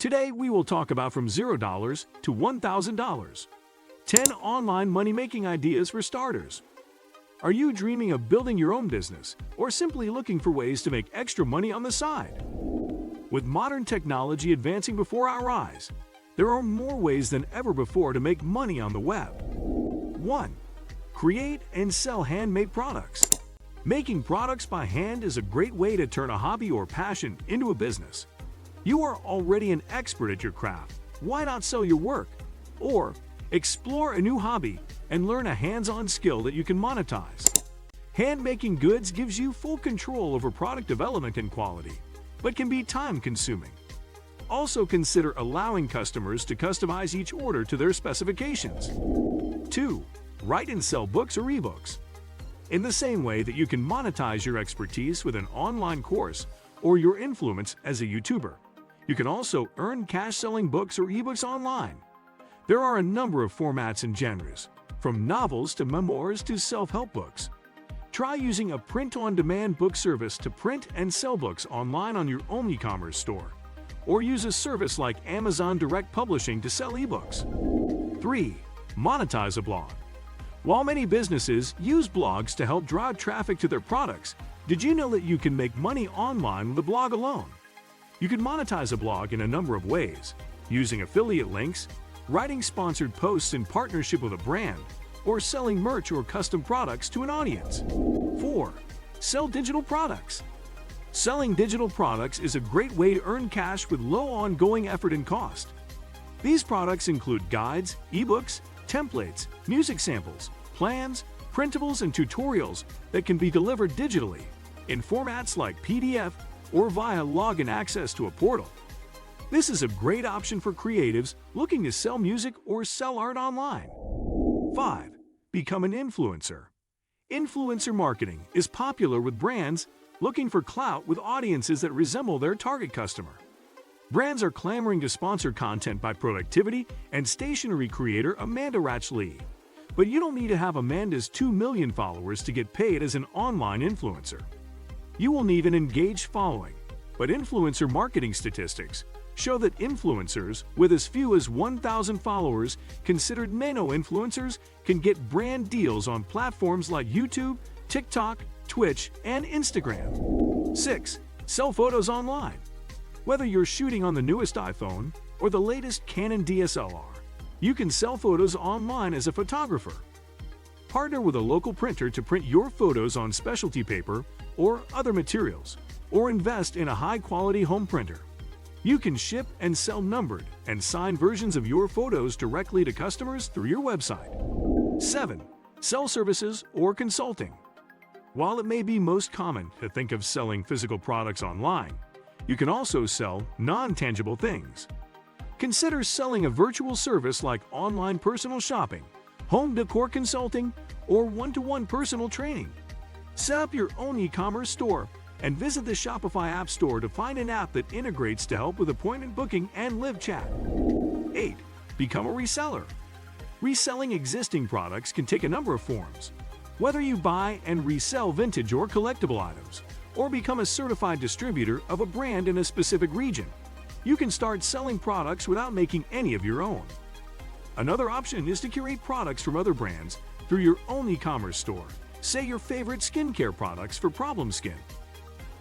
Today, we will talk about from $0 to $1,000. 10 online money-making ideas for starters. Are you dreaming of building your own business or simply looking for ways to make extra money on the side? With modern technology advancing before our eyes, there are more ways than ever before to make money on the web. 1. Create and sell handmade products. Making products by hand is a great way to turn a hobby or passion into a business. You are already an expert at your craft. Why not sell your work? Or explore a new hobby and learn a hands-on skill that you can monetize. Hand-making goods gives you full control over product development and quality, but can be time-consuming. Also consider allowing customers to customize each order to their specifications. 2. Write and sell books or ebooks. In the same way that you can monetize your expertise with an online course or your influence as a YouTuber, you can also earn cash selling books or ebooks online. There are a number of formats and genres, from novels to memoirs to self-help books. Try using a print-on-demand book service to print and sell books online on your own e-commerce store, or use a service like Amazon Direct Publishing to sell ebooks. 3. Monetize a blog. While many businesses use blogs to help drive traffic to their products, did you know that you can make money online with a blog alone? You can monetize a blog in a number of ways, using affiliate links, writing sponsored posts in partnership with a brand, or selling merch or custom products to an audience. 4. Sell digital products. Selling digital products is a great way to earn cash with low ongoing effort and cost. These products include guides, ebooks, templates, music samples, plans, printables, and tutorials that can be delivered digitally in formats like PDF or via login access to a portal. This is a great option for creatives looking to sell music or sell art online. 5. Become an influencer. Influencer marketing is popular with brands looking for clout with audiences that resemble their target customer. Brands are clamoring to sponsor content by productivity and stationery creator Amanda Ratchley. But you don't need to have Amanda's 2 million followers to get paid as an online influencer. You will need an engaged following, but influencer marketing statistics show that influencers with as few as 1,000 followers, considered nano-influencers, can get brand deals on platforms like YouTube, TikTok, Twitch, and Instagram. 6. Sell photos online. Whether you're shooting on the newest iPhone or the latest Canon DSLR, you can sell photos online as a photographer. Partner with a local printer to print your photos on specialty paper or other materials, or invest in a high-quality home printer. You can ship and sell numbered and signed versions of your photos directly to customers through your website. 7. Sell services or consulting. While it may be most common to think of selling physical products online, you can also sell non-tangible things. Consider selling a virtual service like online personal shopping, home decor consulting, or one-to-one personal training. Set up your own e-commerce store and visit the Shopify App Store to find an app that integrates to help with appointment booking and live chat. 8. Become a reseller. Reselling existing products can take a number of forms. Whether you buy and resell vintage or collectible items, or become a certified distributor of a brand in a specific region, you can start selling products without making any of your own. Another option is to curate products from other brands through your own e-commerce store, say your favorite skincare products for problem skin.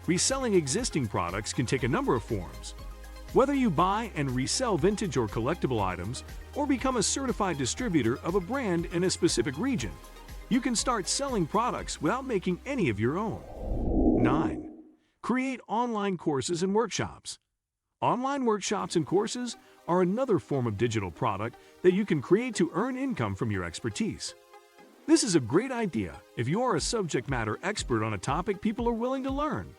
Reselling existing products can take a number of forms. Whether you buy and resell vintage or collectible items, or become a certified distributor of a brand in a specific region, you can start selling products without making any of your own. 9. Create online courses and workshops. Online workshops and courses are another form of digital product that you can create to earn income from your expertise. This is a great idea if you are a subject matter expert on a topic people are willing to learn.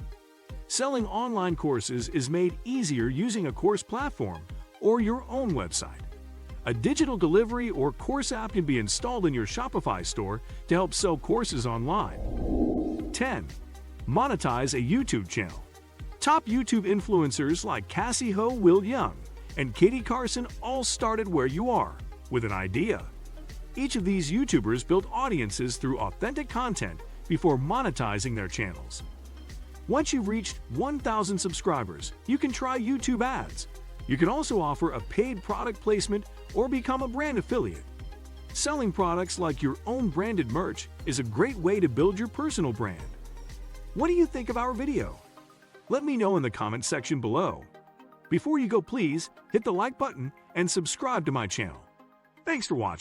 Selling online courses is made easier using a course platform or your own website. A digital delivery or course app can be installed in your Shopify store to help sell courses online. 10. Monetize a YouTube channel. Top YouTube influencers like Cassie Ho, Will Young, and Katie Carson all started where you are, with an idea. Each of these YouTubers built audiences through authentic content before monetizing their channels. Once you've reached 1,000 subscribers, you can try YouTube ads. You can also offer a paid product placement or become a brand affiliate. Selling products like your own branded merch is a great way to build your personal brand. What do you think of our video? Let me know in the comment section below. Before you go, please hit the like button and subscribe to my channel. Thanks for watching.